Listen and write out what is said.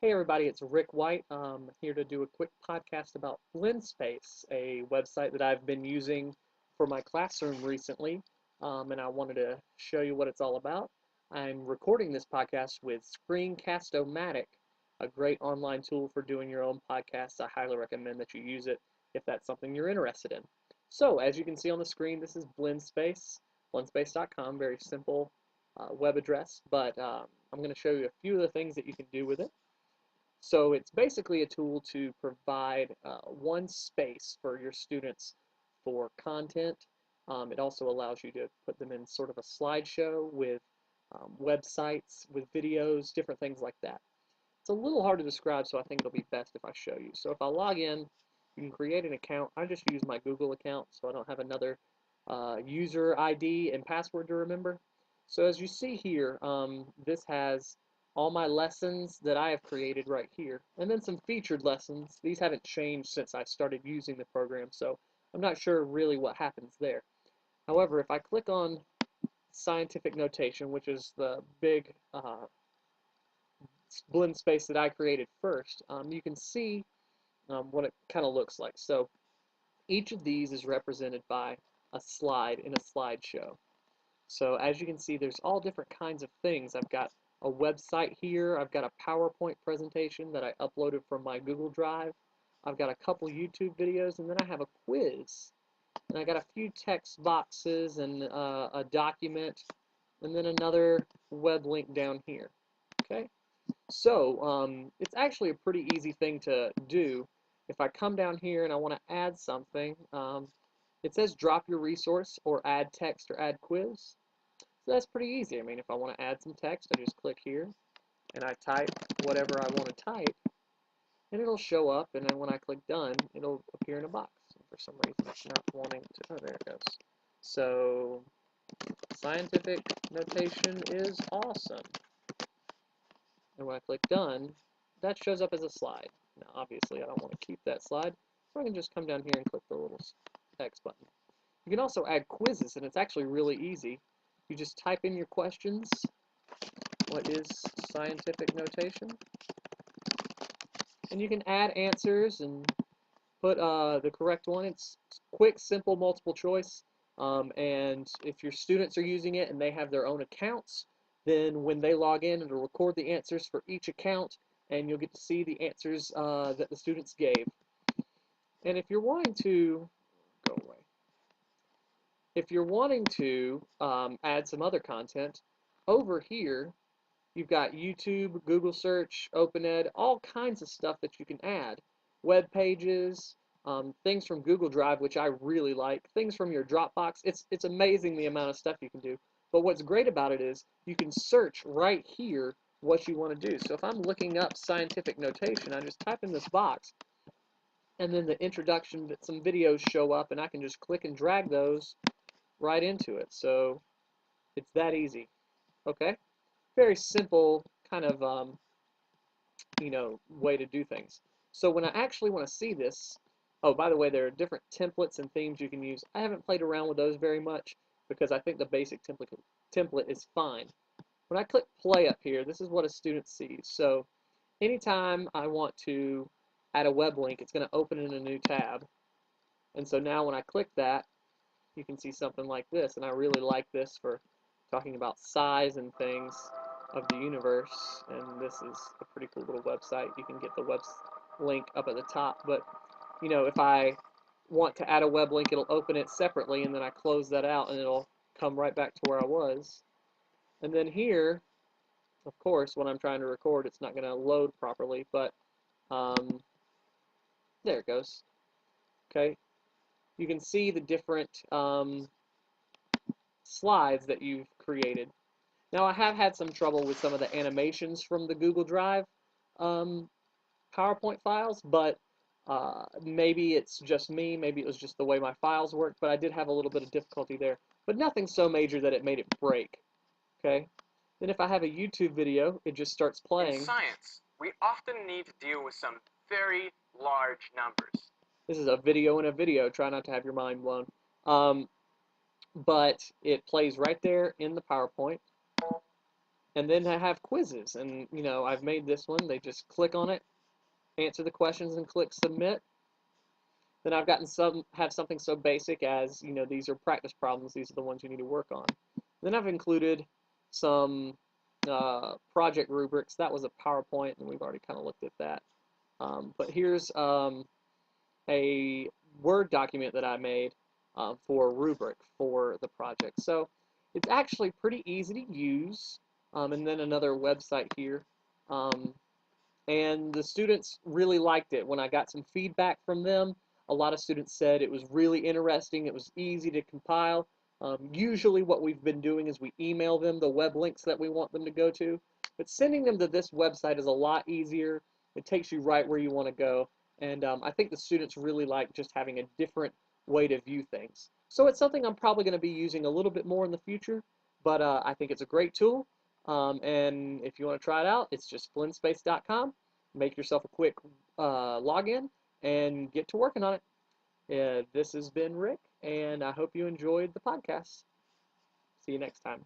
Hey everybody, it's Rick White. Here to do a quick podcast about Blendspace, a website that I've been using for my classroom recently, and I wanted to show you what it's all about. I'm recording this podcast with Screencast-O-Matic, a great online tool for doing your own podcasts. I highly recommend that you use it if that's something you're interested in. So, as you can see on the screen, this is Blendspace, blendspace.com, very simple web address, but I'm going to show you a few of the things that you can do with it. So it's basically a tool to provide one space for your students for content. It also allows you to put them in sort of a slideshow with websites, with videos, different things like that. It's a little hard to describe, so I think it'll be best if I show you. So if I log in, you can create an account. I just use my Google account, so I don't have another user ID and password to remember. So as you see here, this has all my lessons that I have created right here, and then some featured lessons. These haven't changed since I started using the program, so I'm not sure really what happens there. However, if I click on scientific notation, which is the big blend space that I created first, you can see what it kind of looks like. So each of these is represented by a slide in a slideshow. So as you can see, there's all different kinds of things. I've got a website here. I've got a PowerPoint presentation that I uploaded from my Google Drive. I've got a couple YouTube videos, and then I have a quiz. And I got a few text boxes and a document, and then another web link down here. Okay, so it's actually a pretty easy thing to do. If I come down here and I want to add something, it says drop your resource or add text or add quiz. So that's pretty easy. I mean, if I want to add some text, I just click here and I type whatever I want to type, and it'll show up, and then when I click done, it'll appear in a box. And for some reason, it's not wanting to, oh, there it goes. So, scientific notation is awesome. And when I click done, that shows up as a slide. Now, obviously, I don't want to keep that slide, so I can just come down here and click the little X button. You can also add quizzes, and it's actually really easy. You just type in your questions. What is scientific notation? And you can add answers and put the correct one. It's quick, simple, multiple choice. And if your students are using it and they have their own accounts, then when they log in, it'll record the answers for each account, and you'll get to see the answers that the students gave. And if you're wanting to, go away. If you're wanting to add some other content, over here, you've got YouTube, Google Search, OpenEd, all kinds of stuff that you can add. Web pages, things from Google Drive, which I really like, things from your Dropbox. It's amazing the amount of stuff you can do. But what's great about it is you can search right here what you want to do. So if I'm looking up scientific notation, I just type in this box, and then the introduction, some videos show up, and I can just click and drag those right into it. So it's that easy. Okay? Very simple kind of way to do things. So when I actually want to see this, oh, by the way, there are different templates and themes you can use. I haven't played around with those very much because I think the basic template is fine. When I click play up here, this is what a student sees. So anytime I want to add a web link, it's going to open in a new tab. And so now when I click that, you can see something like this. And I really like this for talking about size and things of the universe, and this is a pretty cool little website. You can get the web link up at the top, but if I want to add a web link, it'll open it separately, and then I close that out and it'll come right back to where I was. And then here, of course, when I'm trying to record, it's not going to load properly, but there it goes. Okay, you can see the different slides that you've created. Now, I have had some trouble with some of the animations from the Google Drive PowerPoint files, but maybe it's just me, maybe it was just the way my files work, but I did have a little bit of difficulty there. But nothing so major that it made it break. Okay? Then if I have a YouTube video, it just starts playing. In science, we often need to deal with some very large numbers. This is a video in a video. Try not to have your mind blown. But it plays right there in the PowerPoint. And then I have quizzes, and I've made this one. They just click on it, answer the questions, and click submit. Then I've gotten have something so basic as, these are practice problems. These are the ones you need to work on. Then I've included some project rubrics. That was a PowerPoint, and we've already kind of looked at that. But here's a Word document that I made for a rubric for the project. So it's actually pretty easy to use. And then another website here. Um, and the students really liked it. When I got some feedback from them, a lot of students said it was really interesting, it was easy to compile. Usually what we've been doing is we email them the web links that we want them to go to, but sending them to this website is a lot easier. It takes you right where you want to go, and I think the students really like just having a different way to view things. So it's something I'm probably going to be using a little bit more in the future, but I think it's a great tool. And if you want to try it out, it's just blendspace.com. Make yourself a quick login and get to working on it. This has been Rick, and I hope you enjoyed the podcast. See you next time.